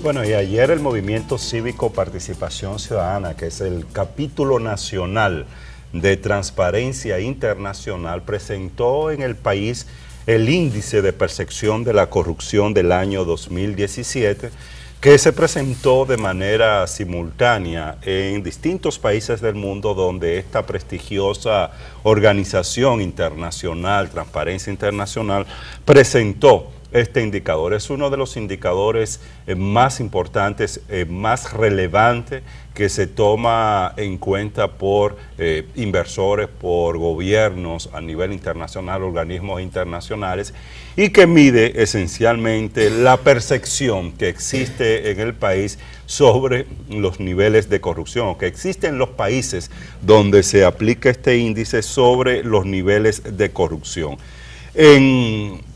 Bueno, y ayer el Movimiento Cívico Participación Ciudadana, que es el capítulo nacional de Transparencia Internacional, presentó en el país el índice de percepción de la corrupción del año 2017, que se presentó de manera simultánea en distintos países del mundo donde esta prestigiosa organización internacional, Transparencia Internacional, presentó este indicador. Es uno de los indicadores más importantes, más relevantes que se toma en cuenta por inversores, por gobiernos a nivel internacional, organismos internacionales, y que mide esencialmente la percepción que existe en el país sobre los niveles de corrupción, o que existe en los países donde se aplica este índice sobre los niveles de corrupción. En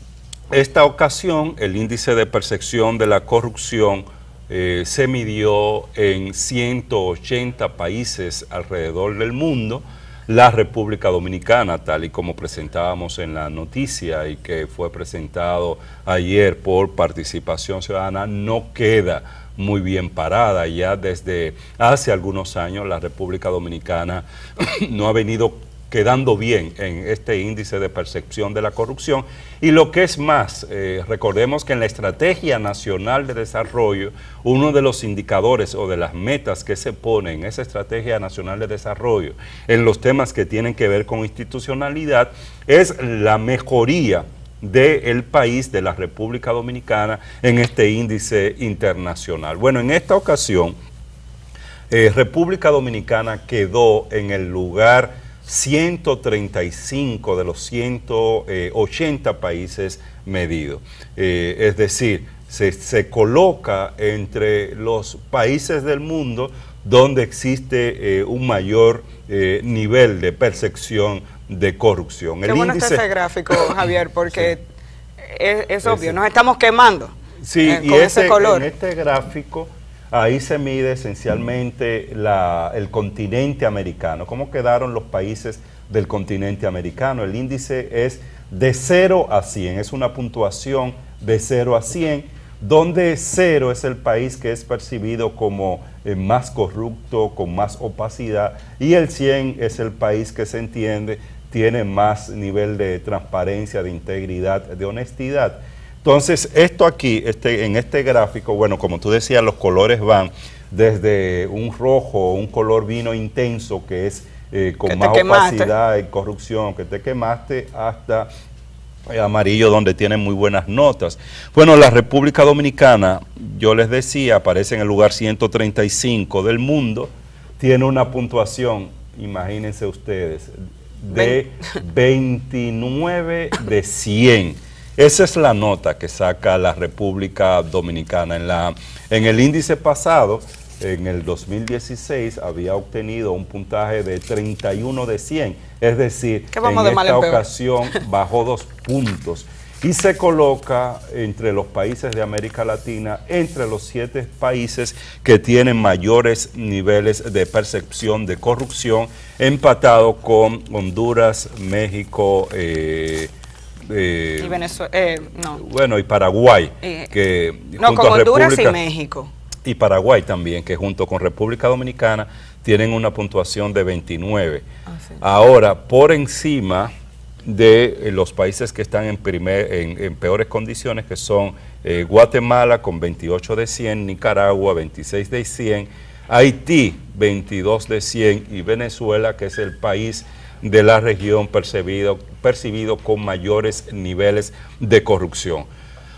esta ocasión, el índice de percepción de la corrupción se midió en 180 países alrededor del mundo. La República Dominicana, tal y como presentábamos en la noticia y que fue presentado ayer por Participación Ciudadana, no queda muy bien parada. Ya desde hace algunos años la República Dominicana no ha venido quedando bien en este índice de percepción de la corrupción. Y lo que es más, recordemos que en la Estrategia Nacional de Desarrollo, uno de los indicadores o de las metas que se pone en esa Estrategia Nacional de Desarrollo, en los temas que tienen que ver con institucionalidad, es la mejoría del país, de la República Dominicana, en este índice internacional. Bueno, en esta ocasión, República Dominicana quedó en el lugar 135 de los 180 países medidos. Es decir, se coloca entre los países del mundo donde existe un mayor nivel de percepción de corrupción. Qué bueno está ese gráfico, Javier, porque es obvio, nos estamos quemando y con ese color. En este gráfico, ahí se mide esencialmente el continente americano. ¿Cómo quedaron los países del continente americano? El índice es de 0 a 100, es una puntuación de 0 a 100, donde 0 es el país que es percibido como más corrupto, con más opacidad, y el 100 es el país que se entiende tiene más nivel de transparencia, de integridad, de honestidad. Entonces, esto aquí, en este gráfico, bueno, como tú decías, los colores van desde un rojo, un color vino intenso, que es con más opacidad y corrupción, que te quemaste, hasta amarillo, donde tienen muy buenas notas. Bueno, la República Dominicana, yo les decía, aparece en el lugar 135 del mundo, tiene una puntuación, imagínense ustedes, de 29 de 100. Esa es la nota que saca la República Dominicana. En el índice pasado, en el 2016, había obtenido un puntaje de 31 de 100. Es decir, en esta ocasión bajó 2 puntos y se coloca entre los países de América Latina, entre los 7 países que tienen mayores niveles de percepción de corrupción, empatado con Honduras, México, y Venezuela, no. Bueno, y Paraguay, que no, con Honduras y México. Y Paraguay también, que junto con República Dominicana tienen una puntuación de 29. Sí. Ahora, por encima de los países que están en peores condiciones, que son Guatemala con 28 de 100, Nicaragua 26 de 100, Haití 22 de 100 y Venezuela, que es el país de la región percibido con mayores niveles de corrupción.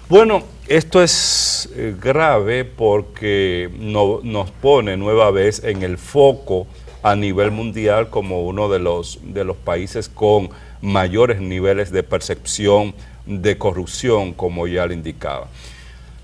Bueno, esto es grave porque nos pone nueva vez en el foco a nivel mundial como uno de los países con mayores niveles de percepción de corrupción, como ya le indicaba.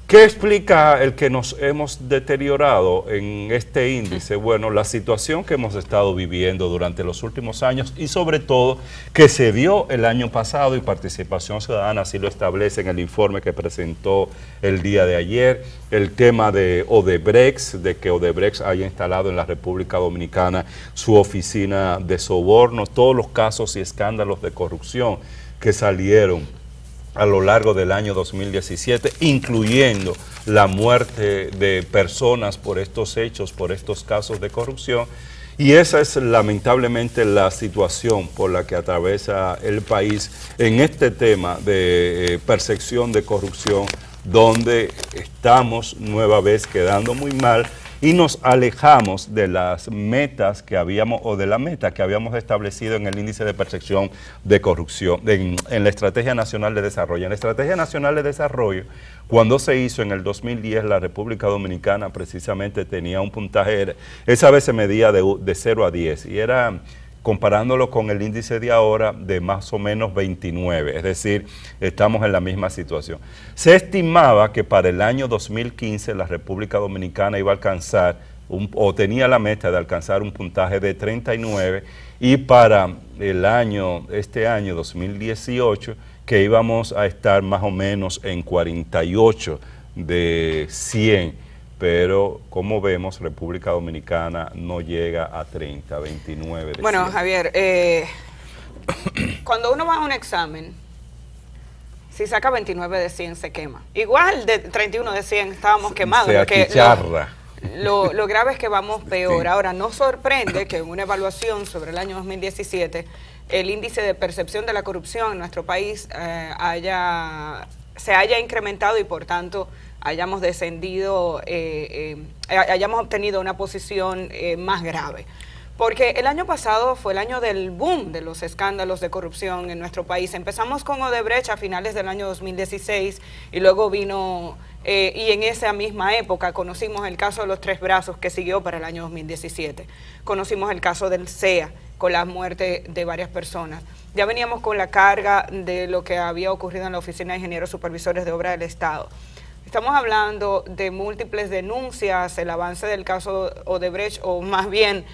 ¿Qué explica el que nos hemos deteriorado en este índice? Bueno, la situación que hemos estado viviendo durante los últimos años y sobre todo que se dio el año pasado, y Participación Ciudadana así lo establece en el informe que presentó el día de ayer, el tema de Odebrecht, de que Odebrecht haya instalado en la República Dominicana su oficina de soborno, todos los casos y escándalos de corrupción que salieron a lo largo del año 2017, incluyendo la muerte de personas por estos hechos, por estos casos de corrupción. Y esa es lamentablemente la situación por la que atraviesa el país en este tema de percepción de corrupción, donde estamos nueva vez quedando muy mal y nos alejamos de las metas que habíamos, o de la meta que habíamos establecido en el índice de percepción de corrupción, en la Estrategia Nacional de Desarrollo. En la Estrategia Nacional de Desarrollo, cuando se hizo en el 2010, la República Dominicana precisamente tenía un puntaje, esa vez se medía de 0 a 10, y era, comparándolo con el índice de ahora, de más o menos 29, es decir, estamos en la misma situación. Se estimaba que para el año 2015 la República Dominicana iba a alcanzar, o tenía la meta de alcanzar un puntaje de 39, y para este año 2018, que íbamos a estar más o menos en 48 de 100, pero como vemos, República Dominicana no llega a 30, 29 de Bueno, 100. Javier, cuando uno va a un examen, si saca 29 de 100 se quema. Igual de 31 de 100 estábamos quemados. Se achicharra. Lo grave es que vamos peor. Sí. Ahora, no sorprende que en una evaluación sobre el año 2017, el índice de percepción de la corrupción en nuestro país se haya incrementado y por tanto hayamos descendido, hayamos obtenido una posición más grave. Porque el año pasado fue el año del boom de los escándalos de corrupción en nuestro país. Empezamos con Odebrecht a finales del año 2016 y luego vino, y en esa misma época conocimos el caso de los Tres Brazos que siguió para el año 2017. Conocimos el caso del CEA con la muerte de varias personas. Ya veníamos con la carga de lo que había ocurrido en la Oficina de Ingenieros Supervisores de Obra del Estado. Estamos hablando de múltiples denuncias, el avance del caso Odebrecht, o más bien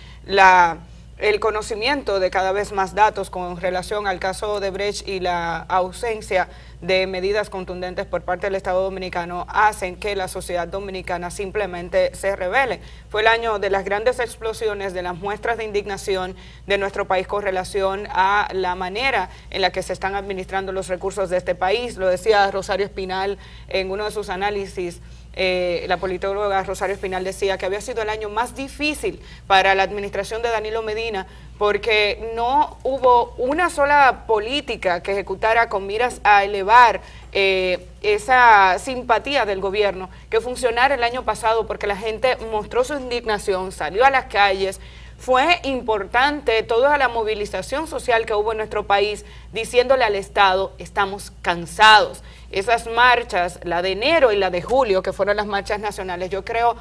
el conocimiento de cada vez más datos con relación al caso Odebrecht y la ausencia de medidas contundentes por parte del Estado dominicano hacen que la sociedad dominicana simplemente se rebele. Fue el año de las grandes explosiones, de las muestras de indignación de nuestro país con relación a la manera en la que se están administrando los recursos de este país. Lo decía Rosario Espinal en uno de sus análisis. La politóloga Rosario Espinal decía que había sido el año más difícil para la administración de Danilo Medina porque no hubo una sola política que ejecutara con miras a elevar esa simpatía del gobierno que funcionara el año pasado, porque la gente mostró su indignación, salió a las calles. Fue importante toda la movilización social que hubo en nuestro país diciéndole al Estado, estamos cansados. Esas marchas, la de enero y la de julio, que fueron las marchas nacionales, yo creo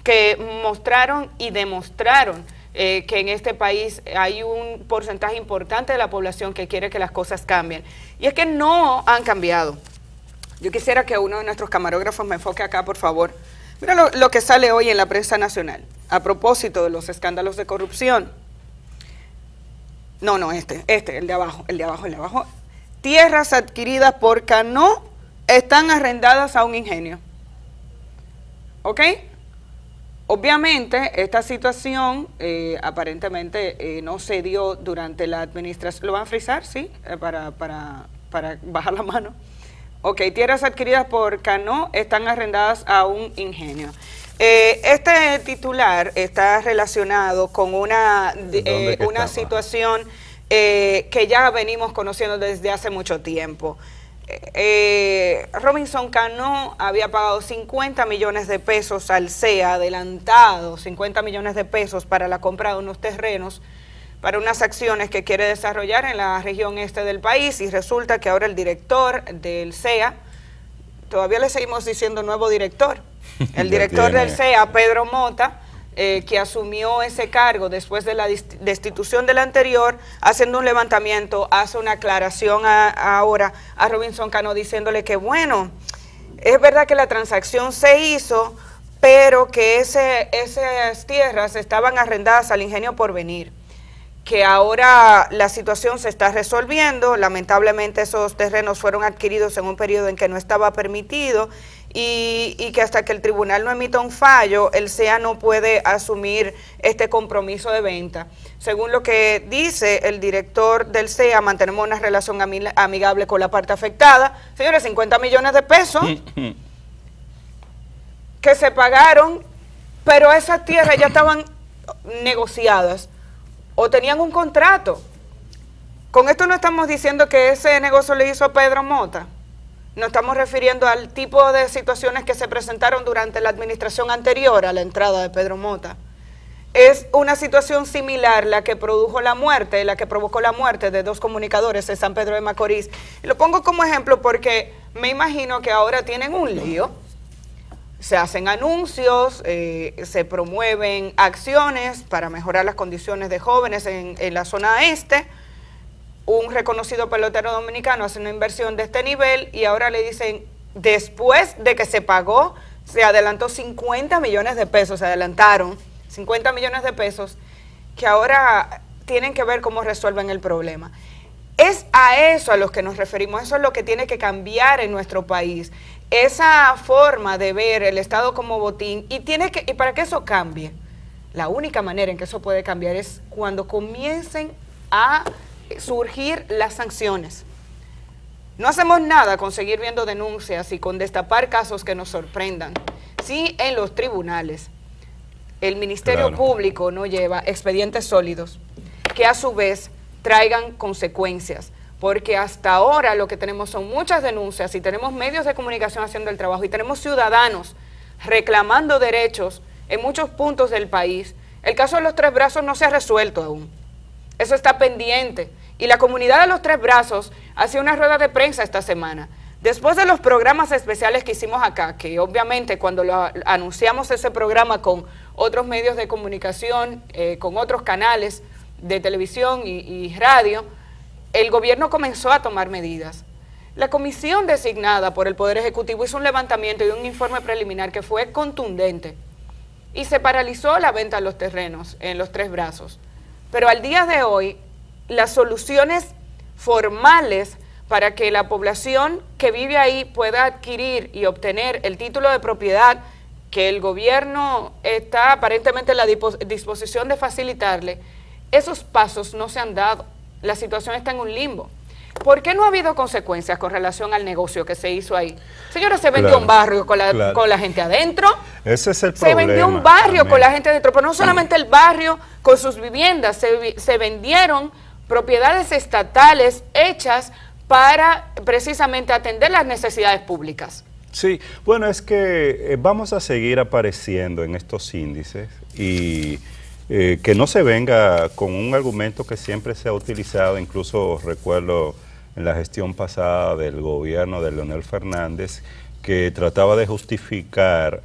que mostraron y demostraron que en este país hay un porcentaje importante de la población que quiere que las cosas cambien. Y es que no han cambiado. Yo quisiera que uno de nuestros camarógrafos me enfoque acá, por favor. Mira lo que sale hoy en la prensa nacional a propósito de los escándalos de corrupción. No, el de abajo. Tierras adquiridas por Cano están arrendadas a un ingenio. ¿Ok? Obviamente, esta situación aparentemente no se dio durante la administración. ¿Lo van a frizar? Sí, para bajar la mano. Ok, tierras adquiridas por Cano están arrendadas a un ingenio. Este titular está relacionado con una situación que ya venimos conociendo desde hace mucho tiempo. Robinson Cano había pagado 50 millones de pesos al CEA, adelantado 50 millones de pesos para la compra de unos terrenos para unas acciones que quiere desarrollar en la región este del país, y resulta que ahora el director del CEA, todavía le seguimos diciendo nuevo director, el director del CEA, Pedro Mota, que asumió ese cargo después de la destitución del anterior, haciendo un levantamiento, hace una aclaración ahora a Robinson Cano diciéndole que bueno, es verdad que la transacción se hizo, pero que esas tierras estaban arrendadas al Ingenio Porvenir, que ahora la situación se está resolviendo. Lamentablemente esos terrenos fueron adquiridos en un periodo en que no estaba permitido y que hasta que el tribunal no emita un fallo, el SEA no puede asumir este compromiso de venta. Según lo que dice el director del SEA, mantenemos una relación amigable con la parte afectada. Señores, 50 millones de pesos que se pagaron, pero esas tierras ya estaban negociadas o tenían un contrato. Con esto no estamos diciendo que ese negocio le hizo a Pedro Mota. Nos estamos refiriendo al tipo de situaciones que se presentaron durante la administración anterior a la entrada de Pedro Mota. Es una situación similar la que produjo la muerte, la que provocó la muerte de 2 comunicadores de San Pedro de Macorís. Y lo pongo como ejemplo porque me imagino que ahora tienen un lío. Se hacen anuncios, se promueven acciones para mejorar las condiciones de jóvenes en la zona este. Un reconocido pelotero dominicano hace una inversión de este nivel y ahora le dicen, después de que se pagó, se adelantó 50 millones de pesos, se adelantaron 50 millones de pesos, que ahora tienen que ver cómo resuelven el problema. Es a eso a los que nos referimos, eso es lo que tiene que cambiar en nuestro país, esa forma de ver el Estado como botín, y para que eso cambie, la única manera en que eso puede cambiar es cuando comiencen a surgir las sanciones. No hacemos nada con seguir viendo denuncias y con destapar casos que nos sorprendan. Si en los tribunales el Ministerio Público no lleva expedientes sólidos que a su vez traigan consecuencias, porque hasta ahora lo que tenemos son muchas denuncias y tenemos medios de comunicación haciendo el trabajo y tenemos ciudadanos reclamando derechos en muchos puntos del país. El caso de los 3 Brazos no se ha resuelto aún. Eso está pendiente. Y la comunidad de los 3 Brazos hacía una rueda de prensa esta semana. Después de los programas especiales que hicimos acá, que obviamente cuando anunciamos ese programa con otros medios de comunicación, con otros canales de televisión y radio, el gobierno comenzó a tomar medidas. La comisión designada por el Poder Ejecutivo hizo un levantamiento y un informe preliminar que fue contundente y se paralizó la venta de los terrenos en los 3 Brazos. Pero al día de hoy, las soluciones formales para que la población que vive ahí pueda adquirir y obtener el título de propiedad que el gobierno está aparentemente en la disposición de facilitarle, esos pasos no se han dado. La situación está en un limbo. ¿Por qué no ha habido consecuencias con relación al negocio que se hizo ahí? Señora, se vendió un barrio con la gente adentro. Ese es el problema. Se vendió un barrio con la gente adentro, pero no solamente el barrio con sus viviendas, se vendieron propiedades estatales hechas para precisamente atender las necesidades públicas. Sí, bueno, es que vamos a seguir apareciendo en estos índices y que no se venga con un argumento que siempre se ha utilizado, incluso recuerdo en la gestión pasada del gobierno de Leonel Fernández, que trataba de justificar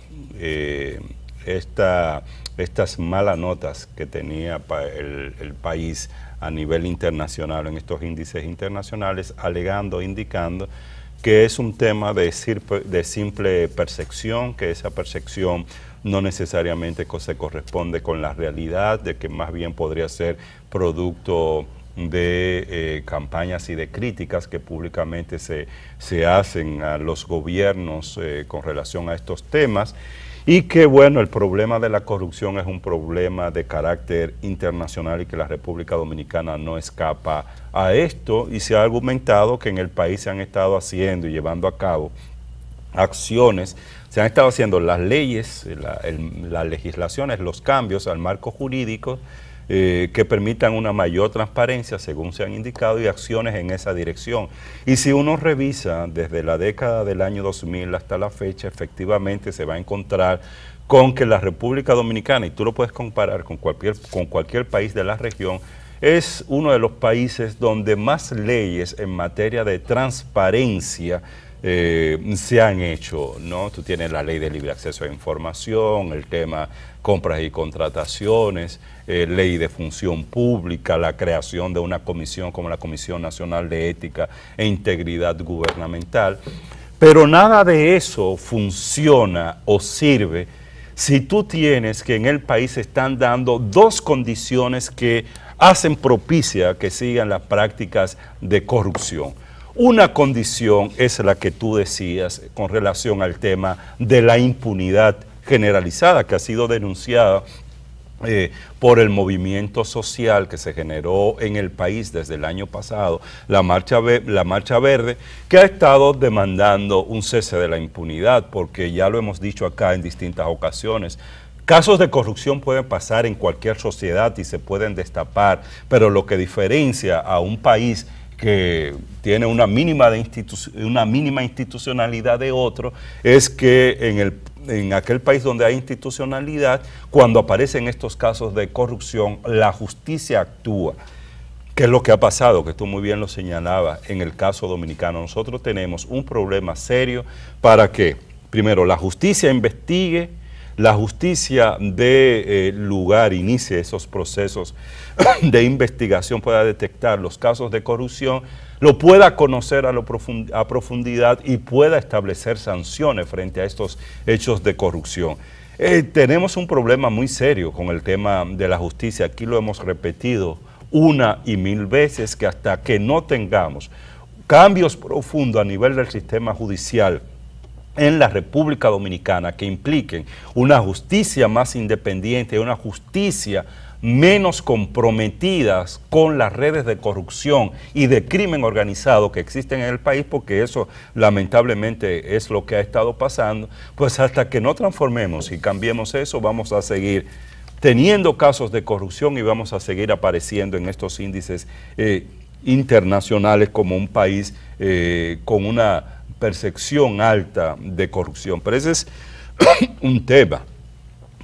estas malas notas que tenía el país a nivel internacional, en estos índices internacionales, indicando que es un tema de simple percepción, que esa percepción no necesariamente se corresponde con la realidad, de que más bien podría ser producto de campañas y de críticas que públicamente se hacen a los gobiernos con relación a estos temas, y que bueno, el problema de la corrupción es un problema de carácter internacional y que la República Dominicana no escapa a esto, y se ha argumentado que en el país se han estado haciendo y llevando a cabo acciones, se han estado haciendo las leyes, las legislaciones, los cambios al marco jurídico que permitan una mayor transparencia, según se han indicado, y acciones en esa dirección. Y si uno revisa desde la década del año 2000 hasta la fecha, efectivamente se va a encontrar con que la República Dominicana, y tú lo puedes comparar con cualquier país de la región, es uno de los países donde más leyes en materia de transparencia se han hecho, ¿no? Tú tienes la ley de libre acceso a información, el tema compras y contrataciones, ley de función pública, la creación de una comisión como la Comisión Nacional de Ética e Integridad Gubernamental, pero nada de eso funciona o sirve si tú tienes que en el país se están dando 2 condiciones que hacen propicia que sigan las prácticas de corrupción. Una condición es la que tú decías con relación al tema de la impunidad generalizada que ha sido denunciada por el movimiento social que se generó en el país desde el año pasado, la Marcha Verde, que ha estado demandando un cese de la impunidad, porque ya lo hemos dicho acá en distintas ocasiones. Casos de corrupción pueden pasar en cualquier sociedad y se pueden destapar, pero lo que diferencia a un país que tiene una mínima institucionalidad de otro es que en aquel país donde hay institucionalidad, cuando aparecen estos casos de corrupción, la justicia actúa. ¿Qué es lo que ha pasado? Que tú muy bien lo señalabas en el caso dominicano. Nosotros tenemos un problema serio para que, primero, la justicia investigue, la justicia dé lugar, inicie esos procesos de investigación, pueda detectar los casos de corrupción, lo pueda conocer a profundidad y pueda establecer sanciones frente a estos hechos de corrupción. Tenemos un problema muy serio con el tema de la justicia. Aquí lo hemos repetido una y mil veces, que hasta que no tengamos cambios profundos a nivel del sistema judicial en la República Dominicana que impliquen una justicia más independiente, una justicia menos comprometidas con las redes de corrupción y de crimen organizado que existen en el país, porque eso lamentablemente es lo que ha estado pasando, pues hasta que no transformemos y cambiemos eso, vamos a seguir teniendo casos de corrupción y vamos a seguir apareciendo en estos índices internacionales como un país con una percepción alta de corrupción. Pero ese es un tema,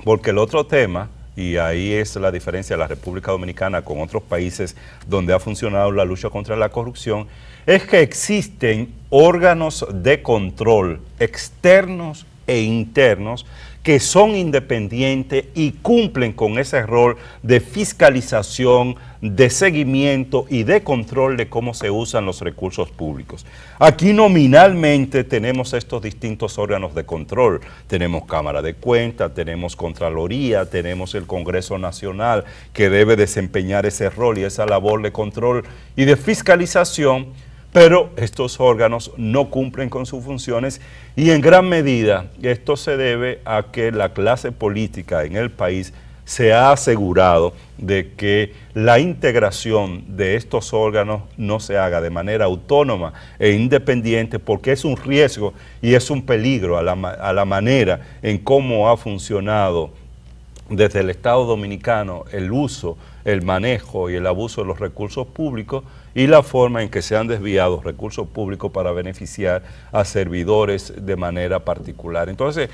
porque el otro tema, y ahí es la diferencia de la República Dominicana con otros países donde ha funcionado la lucha contra la corrupción, es que existen órganos de control externos e internos que son independientes y cumplen con ese rol de fiscalización, de seguimiento y de control de cómo se usan los recursos públicos. Aquí nominalmente tenemos estos distintos órganos de control. Tenemos Cámara de Cuentas, tenemos Contraloría, tenemos el Congreso Nacional que debe desempeñar ese rol y esa labor de control y de fiscalización, pero estos órganos no cumplen con sus funciones y en gran medida esto se debe a que la clase política en el país se ha asegurado de que la integración de estos órganos no se haga de manera autónoma e independiente, porque es un riesgo y es un peligro a la manera en cómo ha funcionado desde el Estado Dominicano el uso, el manejo y el abuso de los recursos públicos y la forma en que se han desviado recursos públicos para beneficiar a servidores de manera particular. Entonces,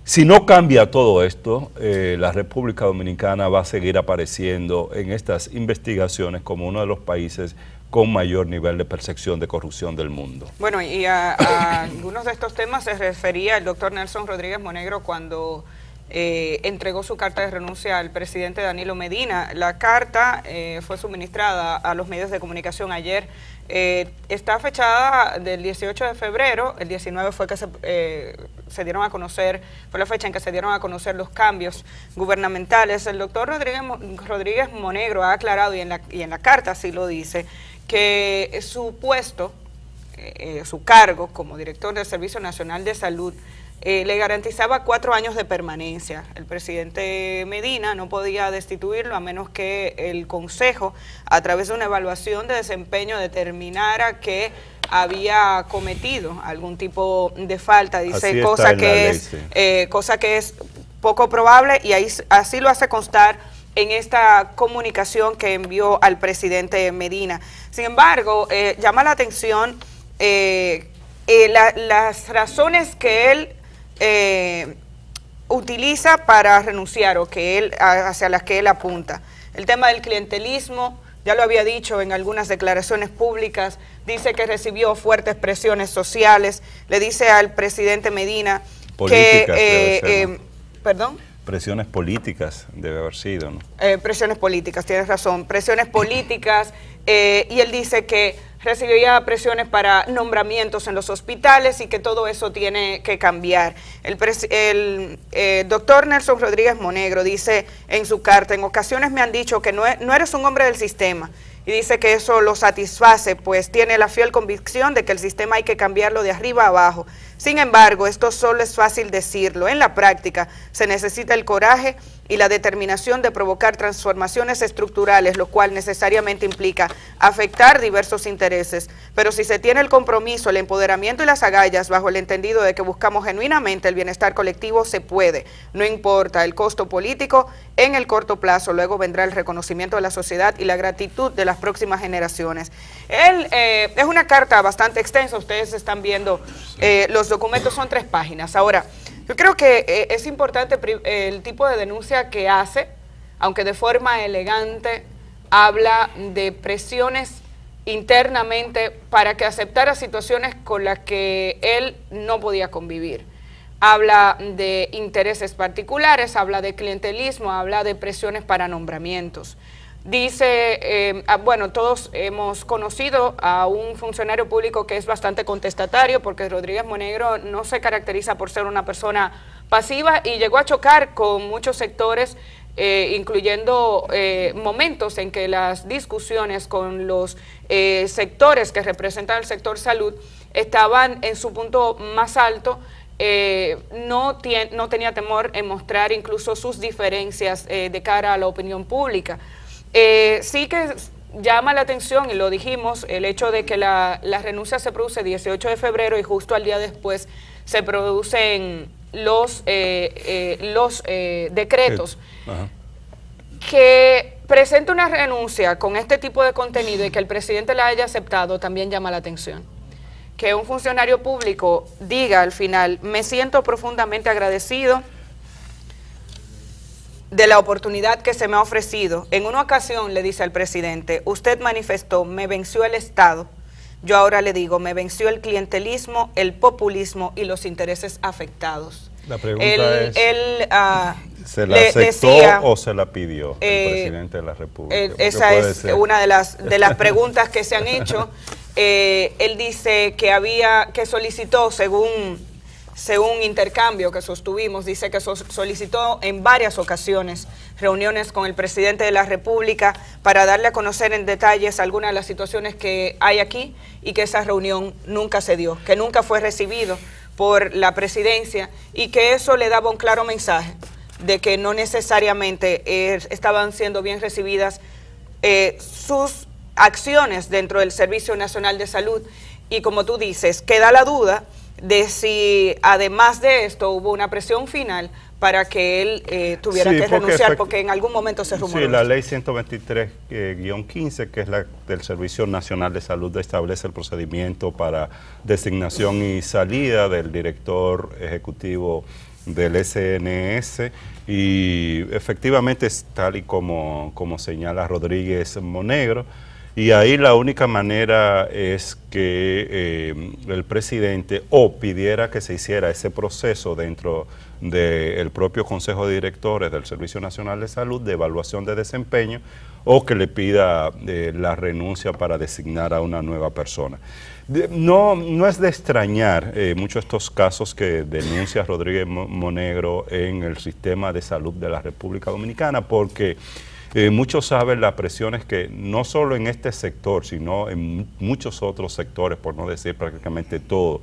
si no cambia todo esto, la República Dominicana va a seguir apareciendo en estas investigaciones como uno de los países con mayor nivel de percepción de corrupción del mundo. Bueno, y a algunos de estos temas se refería el doctor Nelson Rodríguez Monegro cuando entregó su carta de renuncia al presidente Danilo Medina. La carta fue suministrada a los medios de comunicación ayer. Está fechada del 18 de febrero, el 19 fue que se dieron a conocer, fue la fecha en que se dieron a conocer los cambios gubernamentales. El doctor Rodríguez Monegro ha aclarado, y en la carta así lo dice, que su puesto, su cargo como director del Servicio Nacional de Salud, le garantizaba 4 años de permanencia. El presidente Medina no podía destituirlo a menos que el Consejo, a través de una evaluación de desempeño, determinara que había cometido algún tipo de falta. Dice cosa que es poco probable, y así lo hace constar en esta comunicación que envió al presidente Medina. Sin embargo, llama la atención las razones que él utiliza para renunciar, o hacia las que él apunta. El tema del clientelismo, ya lo había dicho en algunas declaraciones públicas, dice que recibió fuertes presiones sociales, le dice al presidente Medina que... ¿Perdón? Presiones políticas debe haber sido, ¿no? Presiones políticas, tienes razón, presiones políticas, y él dice que recibiría presiones para nombramientos en los hospitales y que todo eso tiene que cambiar. El doctor Nelson Rodríguez Monegro dice en su carta: en ocasiones me han dicho que no eres un hombre del sistema y dice que eso lo satisface, pues tiene la fiel convicción de que el sistema hay que cambiarlo de arriba a abajo. Sin embargo, esto solo es fácil decirlo. En la práctica se necesita el coraje y la determinación de provocar transformaciones estructurales, lo cual necesariamente implica afectar diversos intereses. Pero si se tiene el compromiso, el empoderamiento y las agallas bajo el entendido de que buscamos genuinamente el bienestar colectivo, se puede. No importa el costo político, en el corto plazo luego vendrá el reconocimiento de la sociedad y la gratitud de las próximas generaciones. Es una carta bastante extensa, ustedes están viendo, los documentos son 3 páginas. Ahora, yo creo que es importante el tipo de denuncia que hace, aunque de forma elegante, habla de presiones internamente para que aceptara situaciones con las que él no podía convivir. Habla de intereses particulares, habla de clientelismo, habla de presiones para nombramientos. Dice, bueno, todos hemos conocido a un funcionario público que es bastante contestatario, porque Rodríguez Monegro no se caracteriza por ser una persona pasiva y llegó a chocar con muchos sectores, incluyendo momentos en que las discusiones con los sectores que representan el sector salud estaban en su punto más alto. No tenía temor en mostrar incluso sus diferencias de cara a la opinión pública. Sí que llama la atención, y lo dijimos, el hecho de que la renuncia se produce el 18 de febrero y justo al día después se producen los decretos. Que presente una renuncia con este tipo de contenido y que el presidente la haya aceptado también llama la atención. Que un funcionario público diga al final, me siento profundamente agradecido de la oportunidad que se me ha ofrecido. En una ocasión le dice al presidente, usted manifestó, me venció el Estado. Yo ahora le digo, me venció el clientelismo, el populismo y los intereses afectados. La pregunta ¿se la aceptó o se la pidió el presidente de la República? Esa es una de las preguntas que se han hecho. Él dice que solicitó, según intercambio que sostuvimos, dice que solicitó en varias ocasiones reuniones con el presidente de la República para darle a conocer en detalles algunas de las situaciones que hay aquí y que esa reunión nunca se dio, que nunca fue recibido por la presidencia y que eso le daba un claro mensaje de que no necesariamente estaban siendo bien recibidas sus acciones dentro del Servicio Nacional de Salud. Y como tú dices, queda la duda de si además de esto hubo una presión final para que él tuviera que renunciar, porque en algún momento se rumoró. Sí, la ley 123-15, que es la del Servicio Nacional de Salud, establece el procedimiento para designación y salida del director ejecutivo del SNS, y efectivamente es tal y como señala Rodríguez Monegro. Y ahí la única manera es que el presidente o pidiera que se hiciera ese proceso dentro del propio Consejo de Directores del Servicio Nacional de Salud de evaluación de desempeño, o que le pida la renuncia para designar a una nueva persona. No es de extrañar muchos de estos casos que denuncia Rodríguez Monegro en el sistema de salud de la República Dominicana, porque muchos saben las presiones que no solo en este sector, sino en muchos otros sectores, por no decir prácticamente todo,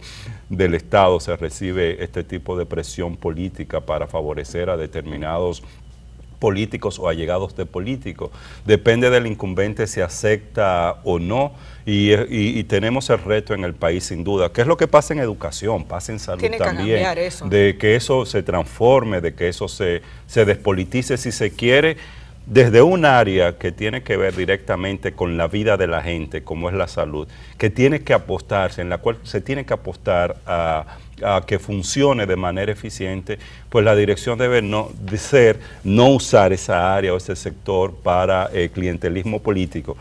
del Estado se recibe este tipo de presión política para favorecer a determinados políticos o allegados de políticos. Depende del incumbente si acepta o no, y tenemos el reto en el país sin duda. ¿Qué es lo que pasa en educación? Pasa en salud también. De que eso se transforme, de que eso se despolitice si se quiere, desde un área que tiene que ver directamente con la vida de la gente, como es la salud, que tiene que apostarse, en la cual se tiene que apostar a que funcione de manera eficiente, pues la dirección debe no usar esa área o ese sector para clientelismo político.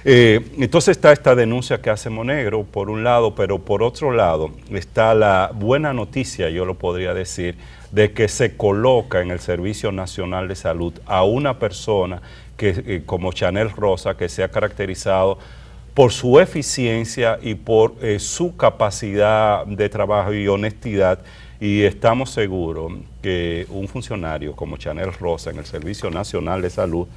Entonces está esta denuncia que hace Monegro, por un lado, pero por otro lado está la buena noticia, yo lo podría decir, de que se coloca en el Servicio Nacional de Salud a una persona que, como Chanel Rosa, que se ha caracterizado por su eficiencia y por su capacidad de trabajo y honestidad, y estamos seguros que un funcionario como Chanel Rosa en el Servicio Nacional de Salud,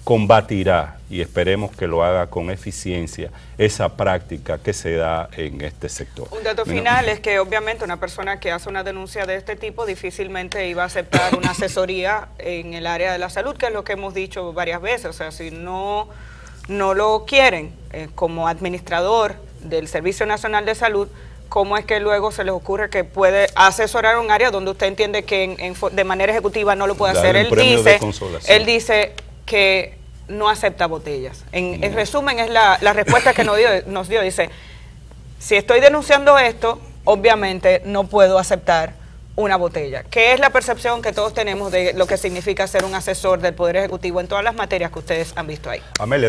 combatirá, y esperemos que lo haga con eficiencia, esa práctica que se da en este sector. Un dato final es que obviamente una persona que hace una denuncia de este tipo difícilmente iba a aceptar una asesoría en el área de la salud, que es lo que hemos dicho varias veces. O sea, si no lo quieren como administrador del Servicio Nacional de Salud, ¿cómo es que luego se les ocurre que puede asesorar un área donde usted entiende que de manera ejecutiva no lo puede hacer? Él dice que no acepta botellas. En resumen, es la respuesta que nos dio. Dice, si estoy denunciando esto, obviamente no puedo aceptar una botella, que es la percepción que todos tenemos de lo que significa ser un asesor del Poder Ejecutivo en todas las materias que ustedes han visto ahí. Amelia.